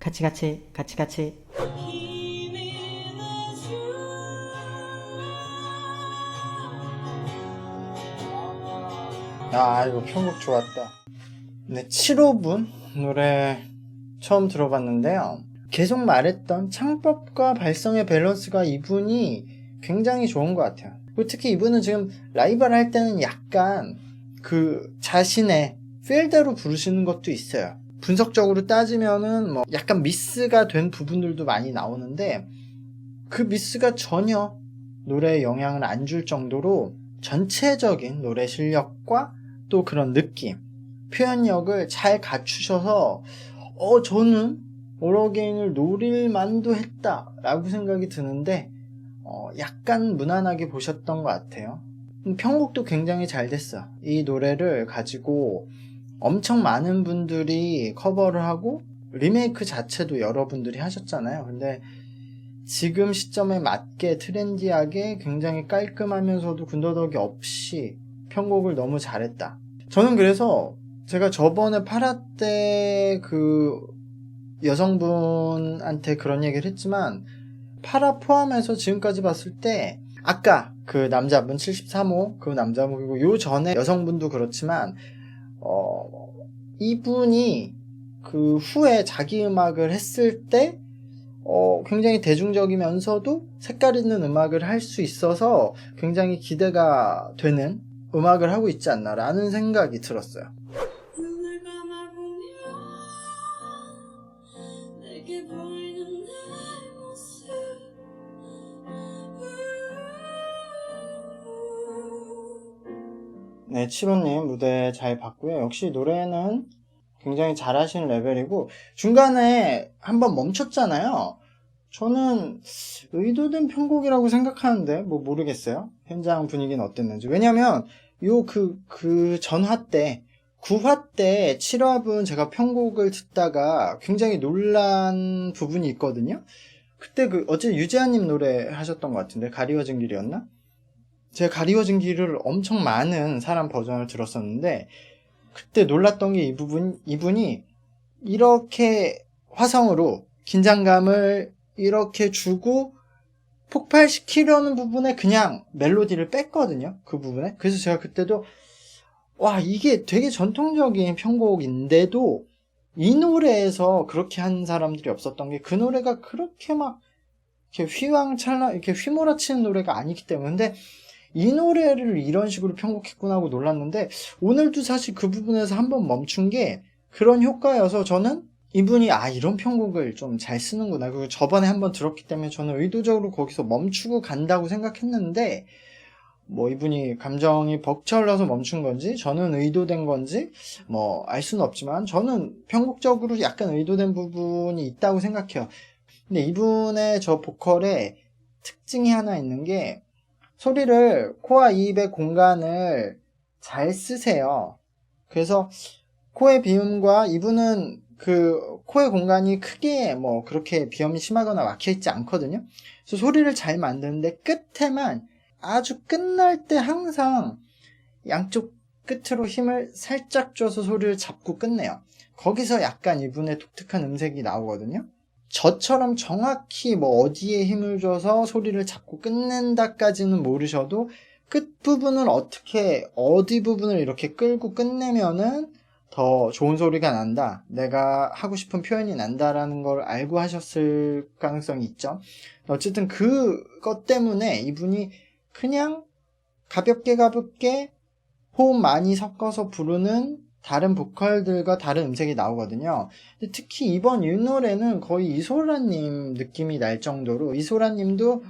같이. 아, 이거 편곡 좋았다. 네, 7호분 노래 처음 들어봤는데요. 계속 말했던 창법과 발성의 밸런스가 이분이 굉장히 좋은 것 같아요. 그리고 특히 이분은 지금 라이브를 할 때는 약간 그 자신의 필대로 부르시는 것도 있어요. 분석적으로 따지면은 뭐 약간 미스가 된 부분들도 많이 나오는데 그 미스가 전혀 노래에 영향을 안 줄 정도로 전체적인 노래 실력과 또 그런 느낌, 표현력을 잘 갖추셔서 저는 오러게인을 노릴 만도 했다라고 생각이 드는데 약간 무난하게 보셨던 것 같아요. 편곡도 굉장히 잘 됐어. 이 노래를 가지고 엄청 많은 분들이 커버를 하고 리메이크 자체도 여러분들이 하셨잖아요. 근데 지금 시점에 맞게 트렌디하게 굉장히 깔끔하면서도 군더더기 없이 편곡을 너무 잘했다. 저는 그래서 제가 저번에 파라 때 그 여성분한테 그런 얘기를 했지만 파라 포함해서 지금까지 봤을 때 아까 그 남자분 73호 그 남자분 그리고 요 전에 여성분도 그렇지만 이분이 그 후에 자기 음악을 했을 때 굉장히 대중적이면서도 색깔 있는 음악을 할 수 있어서 굉장히 기대가 되는 음악을 하고 있지 않나라는 생각이 들었어요. 네, 7호님 무대 잘 봤고요. 역시 노래는 굉장히 잘하시는 레벨이고 중간에 한번 멈췄잖아요. 저는 의도된 편곡이라고 생각하는데 뭐 모르겠어요. 현장 분위기는 어땠는지. 왜냐면 요 그 전화 때 9화 때 7화분 제가 편곡을 듣다가 굉장히 놀란 부분이 있거든요. 그때 어제 유재하님 노래 하셨던 것 같은데 가리워진 길이었나? 제가 가리워진 길을 엄청 많은 사람 버전을 들었었는데 그때 놀랐던 게 이분이 이렇게 화성으로 긴장감을 이렇게 주고 폭발시키려는 부분에 그냥 멜로디를 뺐거든요. 그 부분에. 그래서 제가 그때도 와 이게 되게 전통적인 편곡인데도 이 노래에서 그렇게 한 사람들이 없었던 게 그 노래가 그렇게 막 이렇게 휘황찬란 이렇게 휘몰아치는 노래가 아니기 때문에 근데 이 노래를 이런 식으로 편곡했구나 하고 놀랐는데 오늘도 사실 그 부분에서 한번 멈춘 게 그런 효과여서 저는 이분이 이런 편곡을 좀 잘 쓰는구나. 그리고 저번에 한번 들었기 때문에 저는 의도적으로 거기서 멈추고 간다고 생각했는데 뭐 이분이 감정이 벅차올라서 멈춘 건지 저는 의도된 건지 뭐 알 수는 없지만 저는 편곡적으로 약간 의도된 부분이 있다고 생각해요. 근데 이분의 저 보컬의 특징이 하나 있는 게 소리를 코와 입의 공간을 잘 쓰세요. 그래서 코의 비음과 이분은 그 코의 공간이 크게 뭐 그렇게 비염이 심하거나 막혀있지 않거든요. 그래서 소리를 잘 만드는데 끝에만 아주 끝날 때 항상 양쪽 끝으로 힘을 살짝 줘서 소리를 잡고 끝내요. 거기서 약간 이분의 독특한 음색이 나오거든요. 저처럼 정확히 뭐 어디에 힘을 줘서 소리를 잡고 끝낸다까지는 모르셔도 끝부분을 어디 부분을 이렇게 끌고 끝내면은 더 좋은 소리가 난다. 내가 하고 싶은 표현이 난다라는 걸 알고 하셨을 가능성이 있죠. 어쨌든 그것 때문에 이분이 그냥 가볍게 호흡 많이 섞어서 부르는 다른 보컬들과 다른 음색이 나오거든요. 근데 특히 이번 이 노래는 거의 이소라님 느낌이 날 정도로 이소라님도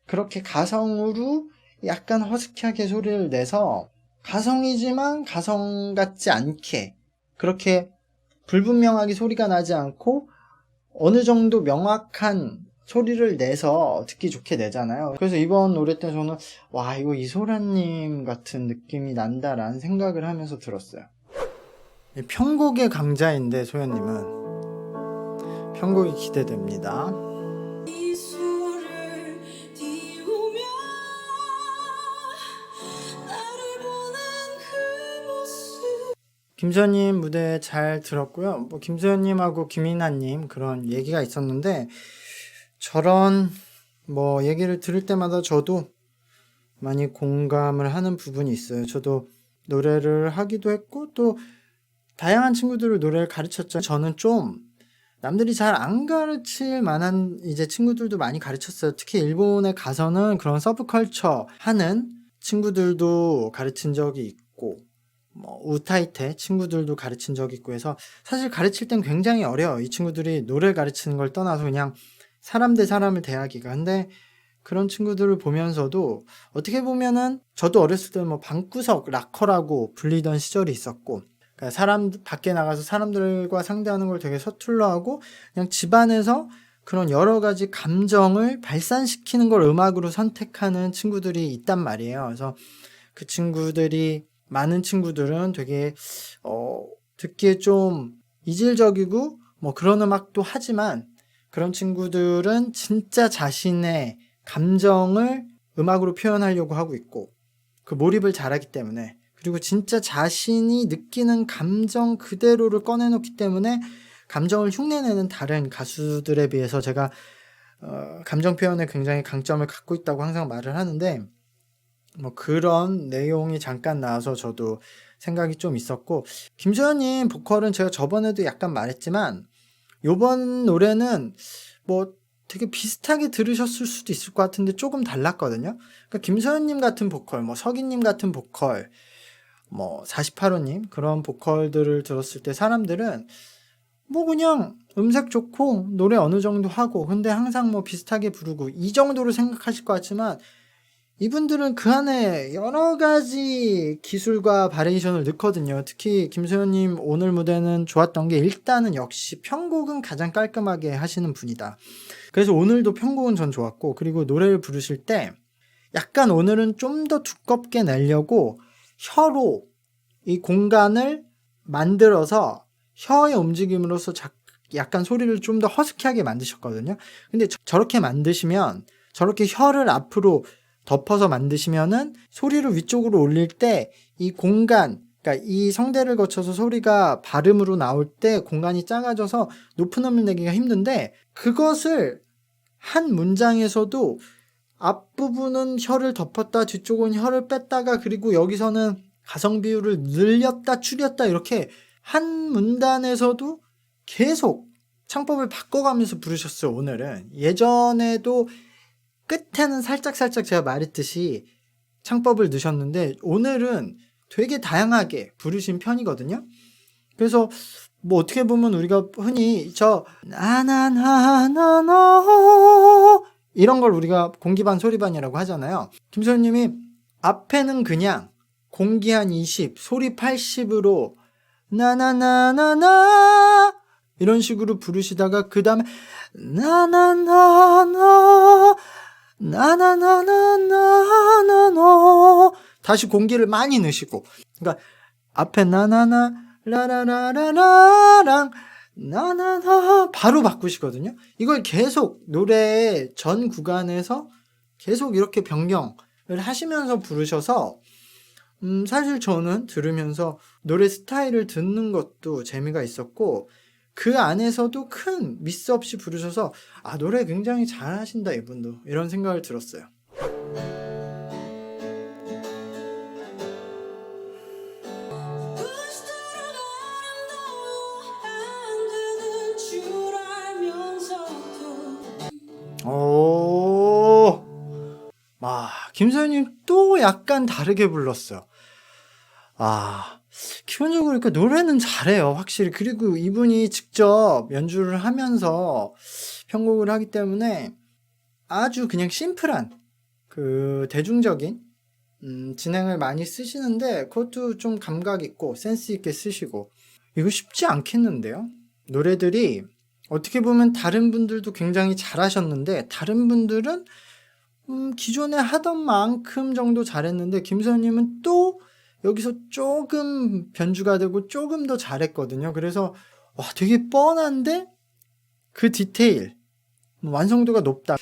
그렇게 가성으로 약간 허스키하게 소리를 내서 가성이지만 가성 같지 않게 그렇게 불분명하게 소리가 나지 않고 어느 정도 명확한 소리를 내서 듣기 좋게 내잖아요. 그래서 이번 노래 때 저는 와 이거 이소라님 같은 느낌이 난다라는 생각을 하면서 들었어요. 편곡의 강자인데 소연님은 편곡이 기대됩니다. 김소연님 무대 잘 들었고요. 뭐 김소연님하고 김이나님 그런 얘기가 있었는데 저런 뭐 얘기를 들을 때마다 저도 많이 공감을 하는 부분이 있어요. 저도 노래를 하기도 했고 또 다양한 친구들을 노래를 가르쳤죠. 저는 좀 남들이 잘 안 가르칠 만한 이제 친구들도 많이 가르쳤어요. 특히 일본에 가서는 그런 서브컬처 하는 친구들도 가르친 적이 있고 뭐 우타이테 친구들도 가르친 적이 있고 해서 사실 가르칠 땐 굉장히 어려워요. 이 친구들이 노래 가르치는 걸 떠나서 그냥 사람 대 사람을 대하기가. 근데 그런 친구들을 보면서도 어떻게 보면은 저도 어렸을 때 뭐 방구석 락커라고 불리던 시절이 있었고 그러니까 사람 밖에 나가서 사람들과 상대하는 걸 되게 서툴러 하고 그냥 집안에서 그런 여러 가지 감정을 발산시키는 걸 음악으로 선택하는 친구들이 있단 말이에요. 그래서 그 친구들이 많은 친구들은 되게 듣기에 좀 이질적이고 뭐 그런 음악도 하지만 그런 친구들은 진짜 자신의 감정을 음악으로 표현하려고 하고 있고 그 몰입을 잘하기 때문에 그리고 진짜 자신이 느끼는 감정 그대로를 꺼내놓기 때문에 감정을 흉내내는 다른 가수들에 비해서 제가 감정 표현에 굉장히 강점을 갖고 있다고 항상 말을 하는데 뭐 그런 내용이 잠깐 나와서 저도 생각이 좀 있었고 김소연님 보컬은 제가 저번에도 약간 말했지만 요번 노래는 뭐 되게 비슷하게 들으셨을 수도 있을 것 같은데 조금 달랐거든요. 그러니까 김소연님 같은 보컬, 뭐 석이님 같은 보컬, 뭐 48호님 그런 보컬들을 들었을 때 사람들은 뭐 그냥 음색 좋고 노래 어느 정도 하고 근데 항상 뭐 비슷하게 부르고 이 정도로 생각하실 것 같지만 이분들은 그 안에 여러 가지 기술과 바리에이션을 넣거든요. 특히 김소연님 오늘 무대는 좋았던 게 일단은 역시 편곡은 가장 깔끔하게 하시는 분이다. 그래서 오늘도 편곡은 전 좋았고 그리고 노래를 부르실 때 약간 오늘은 좀 더 두껍게 내려고 혀로 이 공간을 만들어서 혀의 움직임으로써 약간 소리를 좀 더 허스키하게 만드셨거든요. 근데 저렇게 만드시면 저렇게 혀를 앞으로 덮어서 만드시면은 소리를 위쪽으로 올릴 때 이 공간, 그러니까 이 성대를 거쳐서 소리가 발음으로 나올 때 공간이 작아져서 높은 음을 내기가 힘든데 그것을 한 문장에서도 앞부분은 혀를 덮었다 뒤쪽은 혀를 뺐다가 그리고 여기서는 가성 비율을 늘렸다 줄였다 이렇게 한 문단에서도 계속 창법을 바꿔가면서 부르셨어요. 오늘은 예전에도 끝에는 살짝 제가 말했듯이 창법을 넣으셨는데 오늘은 되게 다양하게 부르신 편이거든요. 그래서 뭐 어떻게 보면 우리가 흔히 저 나나나나나 이런 걸 우리가 공기반 소리반이라고 하잖아요. 김소연님이 앞에는 그냥 공기 한 20, 소리 80으로 나나나나나 이런 식으로 부르시다가 그 다음에 나나나나 나나나나나나 다시 공기를 많이 넣으시고 그러니까 앞에 나나나 라라라라라랑 나나나 바로 바꾸시거든요. 이걸 계속 노래의 전 구간에서 계속 이렇게 변경을 하시면서 부르셔서 사실 저는 들으면서 노래 스타일을 듣는 것도 재미가 있었고 그 안에서도 큰 미스 없이 부르셔서 아 노래 굉장히 잘하신다 이분도 이런 생각을 들었어요. 오, 김소연님 또 약간 다르게 불렀어요. 기본적으로 그러니까 노래는 잘해요, 확실히. 그리고 이분이 직접 연주를 하면서 편곡을 하기 때문에 아주 그냥 심플한 그 대중적인 진행을 많이 쓰시는데 그것도 좀 감각 있고 센스 있게 쓰시고 이거 쉽지 않겠는데요? 노래들이 어떻게 보면 다른 분들도 굉장히 잘하셨는데 다른 분들은 기존에 하던 만큼 정도 잘했는데 김소연님은 또 여기서 조금 변주가 되고 조금 더 잘했거든요. 그래서 와 되게 뻔한데 그 디테일 완성도가 높다.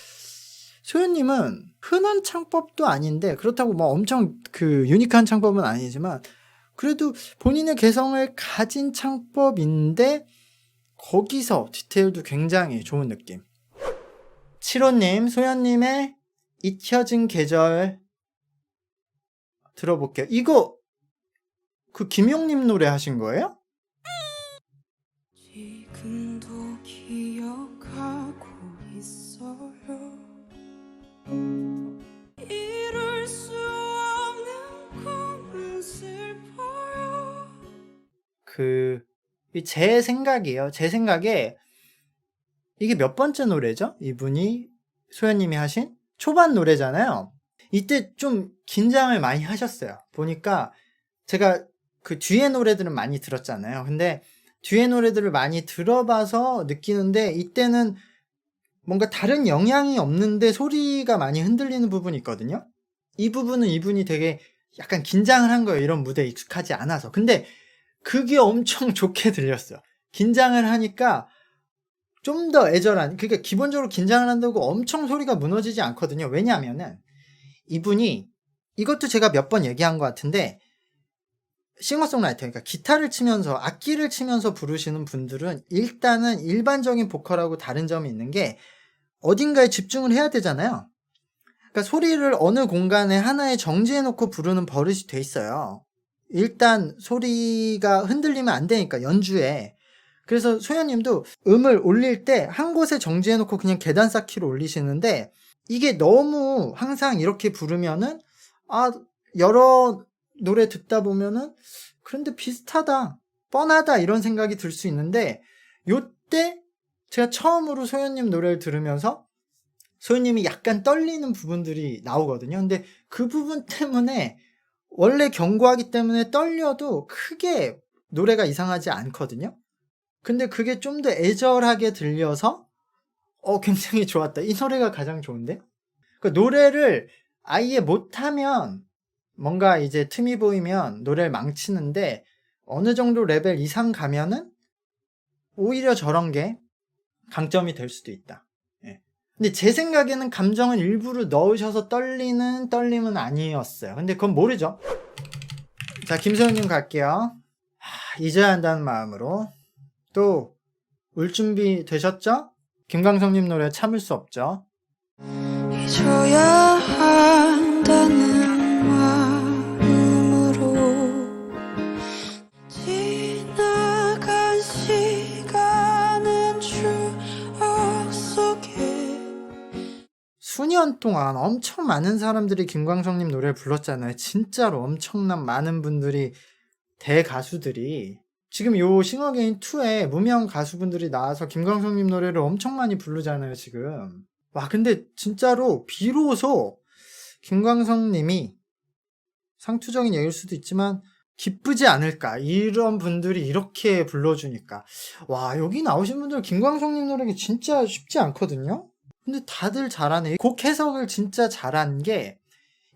소연님은 흔한 창법도 아닌데 그렇다고 뭐 엄청 그 유니크한 창법은 아니지만 그래도 본인의 개성을 가진 창법인데 거기서 디테일도 굉장히 좋은 느낌. 7호님, 소연님의 잊혀진 계절 들어볼게요. 이거 그 김용님 노래 하신 거예요? 지금도 기억하고 있어요. 이룰 수 없는 꿈은 슬퍼요. 제 생각이에요. 제 생각에 이게 몇 번째 노래죠? 이분이 소연님이 하신 초반 노래잖아요. 이때 좀 긴장을 많이 하셨어요. 보니까 제가 그 뒤에 노래들은 많이 들었잖아요. 근데 뒤에 노래들을 많이 들어봐서 느끼는데 이때는 뭔가 다른 영향이 없는데 소리가 많이 흔들리는 부분이 있거든요. 이 부분은 이분이 되게 약간 긴장을 한 거예요. 이런 무대에 익숙하지 않아서. 근데 그게 엄청 좋게 들렸어요. 긴장을 하니까 좀 더 애절한, 그러니까 기본적으로 긴장을 한다고 엄청 소리가 무너지지 않거든요. 왜냐하면은 이분이, 이것도 제가 몇 번 얘기한 것 같은데, 싱어송라이터, 그러니까 기타를 치면서 악기를 치면서 부르시는 분들은 일단은 일반적인 보컬하고 다른 점이 있는 게 어딘가에 집중을 해야 되잖아요. 그러니까 소리를 어느 공간에 하나에 정지해 놓고 부르는 버릇이 돼 있어요. 일단 소리가 흔들리면 안 되니까, 연주에. 그래서 소연님도 음을 올릴 때 한 곳에 정지해 놓고 그냥 계단 쌓기로 올리시는데, 이게 너무 항상 이렇게 부르면은 여러 노래 듣다 보면은 그런데 비슷하다, 뻔하다 이런 생각이 들 수 있는데, 요때 제가 처음으로 소연님 노래를 들으면서 소연님이 약간 떨리는 부분들이 나오거든요. 근데 그 부분 때문에, 원래 경고하기 때문에 떨려도 크게 노래가 이상하지 않거든요. 근데 그게 좀 더 애절하게 들려서 굉장히 좋았다. 이 노래가 가장 좋은데? 그러니까 노래를 아예 못하면, 뭔가 이제 틈이 보이면 노래를 망치는데, 어느 정도 레벨 이상 가면은 오히려 저런 게 강점이 될 수도 있다. 예. 근데 제 생각에는 감정을 일부러 넣으셔서 떨리는 떨림은 아니었어요. 근데 그건 모르죠. 자, 김소연님 갈게요. 잊어야 한다는 마음으로. 또 울 준비 되셨죠? 김광석님 노래 참을 수 없죠? 잊어야 한다는 마음으로 지나간 시간은 추억 속에. 수년 동안 엄청 많은 사람들이 김광석님 노래를 불렀잖아요. 진짜로 엄청난 많은 분들이, 대가수들이. 지금 요 싱어게인2에 무명 가수분들이 나와서 김광석님 노래를 엄청 많이 부르잖아요, 지금. 와, 근데 진짜로 비로소 김광석님이, 상투적인 얘기일 수도 있지만 기쁘지 않을까, 이런 분들이 이렇게 불러주니까. 와, 여기 나오신 분들 김광석님 노래가 진짜 쉽지 않거든요. 근데 다들 잘하네. 곡 해석을 진짜 잘한 게,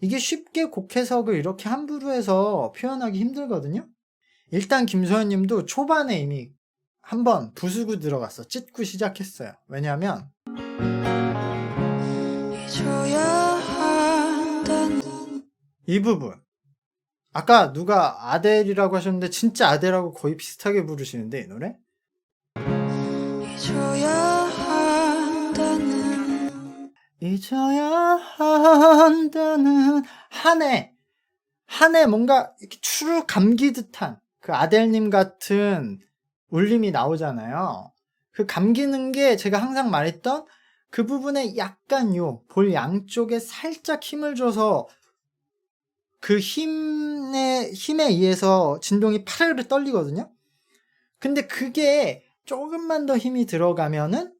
이게 쉽게 곡 해석을 이렇게 함부로 해서 표현하기 힘들거든요. 일단 김소연님도 초반에 이미 한번 부수고 들어갔어. 찢고 시작했어요. 왜냐하면 잊어야 한다는. 이 부분, 아까 누가 아델이라고 하셨는데 진짜 아델하고 거의 비슷하게 부르시는데, 이 노래? 잊어야 한다는. 잊어야 한다는 한에 뭔가 이렇게 추룩 감기 듯한 그 아델님 같은 울림이 나오잖아요. 그 감기는 게 제가 항상 말했던 그 부분에 약간 볼 양쪽에 살짝 힘을 줘서 그 힘에 의해서 진동이 파르르 떨리거든요. 근데 그게 조금만 더 힘이 들어가면은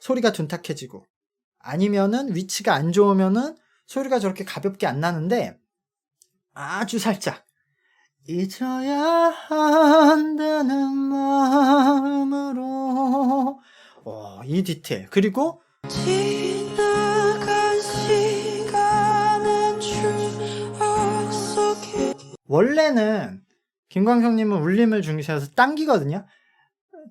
소리가 둔탁해지고, 아니면은 위치가 안 좋으면은 소리가 저렇게 가볍게 안 나는데, 아주 살짝 잊어야 한다는 마음으로, 이 디테일. 그리고 지나간 시간은 추억 속에. 원래는 김광석님은 울림을 중시해서 당기거든요.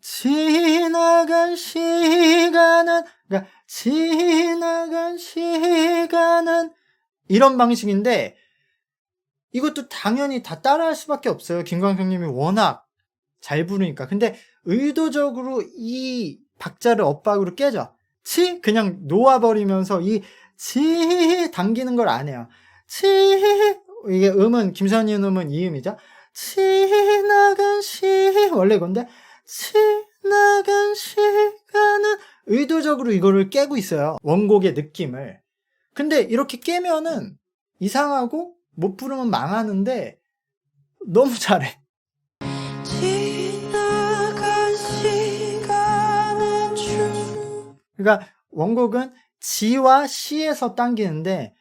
지나간 시간은, 그러니까 지나간 시간은 이런 방식인데, 이것도 당연히 다 따라할 수밖에 없어요. 김광석님이 워낙 잘 부르니까. 근데 의도적으로 이 박자를 엇박으로 깨져. 치 그냥 놓아버리면서 이 치 당기는 걸 안 해요. 치 이게 음은 김선희 음은 이 음이죠. 지나간 원래 이건데 지나간 시간은 의도적으로 이거를 깨고 있어요. 원곡의 느낌을. 근데 이렇게 깨면은 이상하고 못 부르면 망하는데 너무 잘해. 지나간 시간은 그러니까 원곡은 지와 시에서 당기는데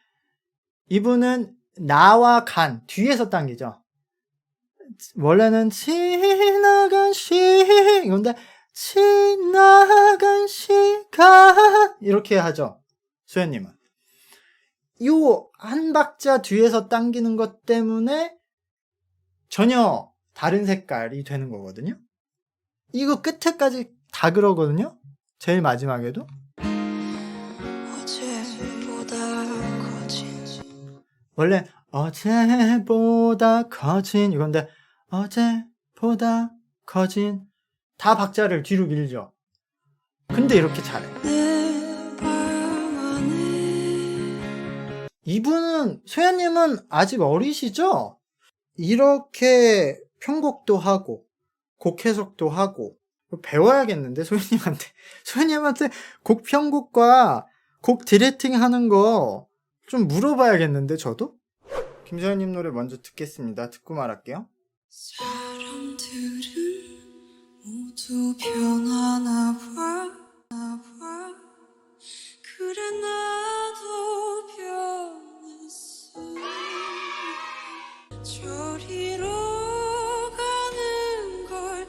이분은 나와 간 뒤에서 당기죠. 원래는 지나간 이건데 지나간 시간 이렇게 하죠. 소연님은 요 한 박자 뒤에서 당기는 것 때문에 전혀 다른 색깔이 되는 거거든요. 이거 끝에까지 다 그러거든요. 제일 마지막에도 어제보다 커진 원래 어제보다 커진 이건데 어제보다 커진 다 박자를 뒤로 밀죠. 근데 이렇게 잘해. 내 방 안에 이분은 소연님은 아직 어리시죠? 이렇게 편곡도 하고 곡 해석도 하고 배워야겠는데 소연님한테 곡 편곡과 곡 디렉팅 하는 거 좀 물어봐야겠는데 저도? 김소연님 노래 먼저 듣겠습니다. 듣고 말할게요. 사람들은 모두 변하나 봐 그래 나도 변했어 저리로 가는 걸까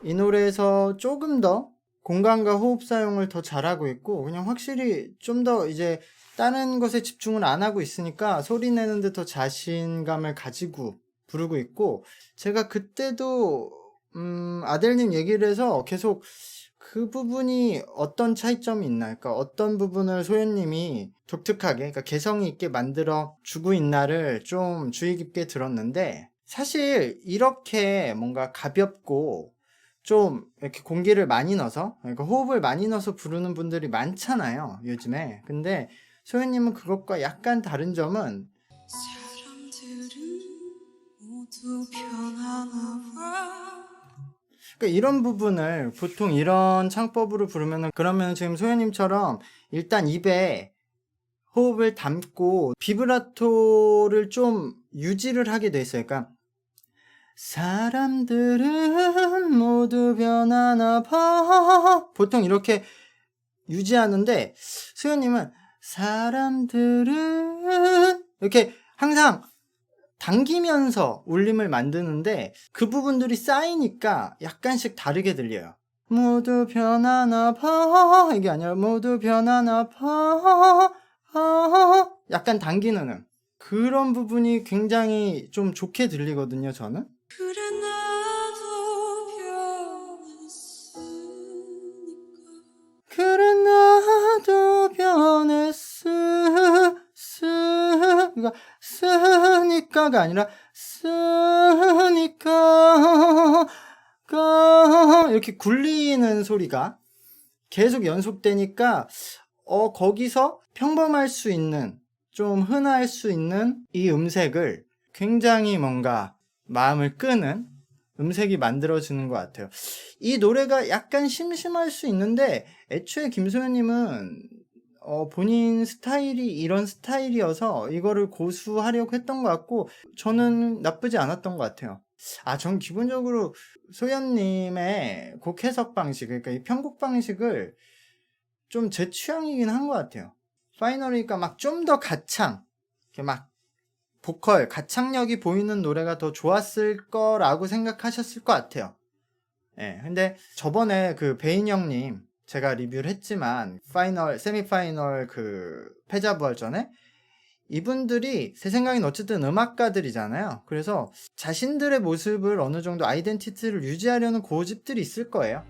이 노래에서 조금 더 공간과 호흡 사용을 더 잘하고 있고 그냥 확실히 좀 더 이제 다른 것에 집중을 안 하고 있으니까 소리 내는데 더 자신감을 가지고 부르고 있고 제가 그때도 아델님 얘기를 해서 계속 그 부분이 어떤 차이점이 있나 그러니까 어떤 부분을 소연님이 독특하게 그러니까 개성이 있게 만들어 주고 있나를 좀 주의 깊게 들었는데 사실 이렇게 뭔가 가볍고 좀 이렇게 공기를 많이 넣어서 그러니까 호흡을 많이 넣어서 부르는 분들이 많잖아요 요즘에. 근데 소연님은 그것과 약간 다른 점은 사람들은 모두 변하나 봐 그러니까 이런 부분을 보통 이런 창법으로 부르면은 그러면 지금 소연님처럼 일단 입에 호흡을 담고 비브라토를 좀 유지를 하게 돼 있어요. 그러니까 사람들은 모두 변하나 봐 보통 이렇게 유지하는데 수연님은 사람들은 이렇게 항상 당기면서 울림을 만드는데 그 부분들이 쌓이니까 약간씩 다르게 들려요. 모두 변하나 봐 이게 아니라 모두 변하나 봐 약간 당기는 그런 부분이 굉장히 좀 좋게 들리거든요 저는. 그래 나도 변했으니까 그래 나도 그러니까 쓰니까가 아니라 쓰니까 이렇게 굴리는 소리가 계속 연속되니까 거기서 평범할 수 있는 좀 흔할 수 있는 이 음색을 굉장히 뭔가 마음을 끄는 음색이 만들어지는 것 같아요. 이 노래가 약간 심심할 수 있는데 애초에 김소연님은 본인 스타일이 이런 스타일이어서 이거를 고수하려고 했던 것 같고 저는 나쁘지 않았던 것 같아요. 전 기본적으로 소연님의 곡 해석 방식 그러니까 이 편곡 방식을 좀 제 취향이긴 한 것 같아요. 파이널이니까 막 좀 더 가창 이렇게 막 보컬 가창력이 보이는 노래가 더 좋았을 거라고 생각하셨을 것 같아요. 예, 근데 저번에 그 베인 형님 제가 리뷰를 했지만 세미파이널 그 패자부활전에 이분들이 제 생각엔 어쨌든 음악가들이잖아요. 그래서 자신들의 모습을 어느 정도 아이덴티티를 유지하려는 고집들이 있을 거예요.